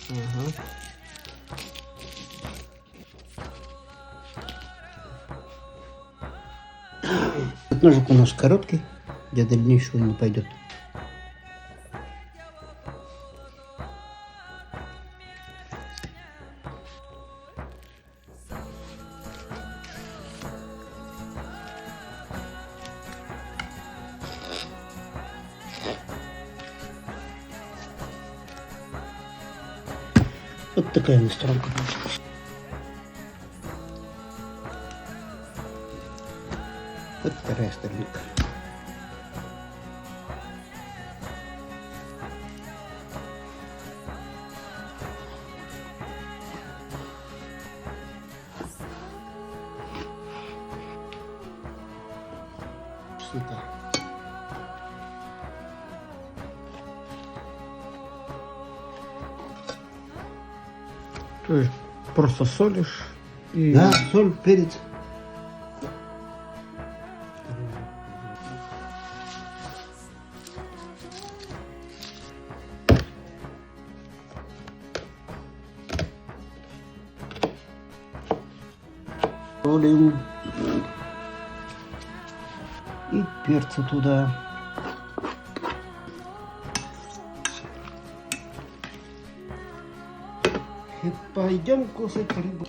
Ага. Этот ножик у нас короткий, для дальнейшего не пойдет. Вот такая настройка получилась. Вот вторая сторонка. Сюда. То есть просто солишь и... Да, соль, перец. Солим. И перца туда. И пойдем кушать рыбу.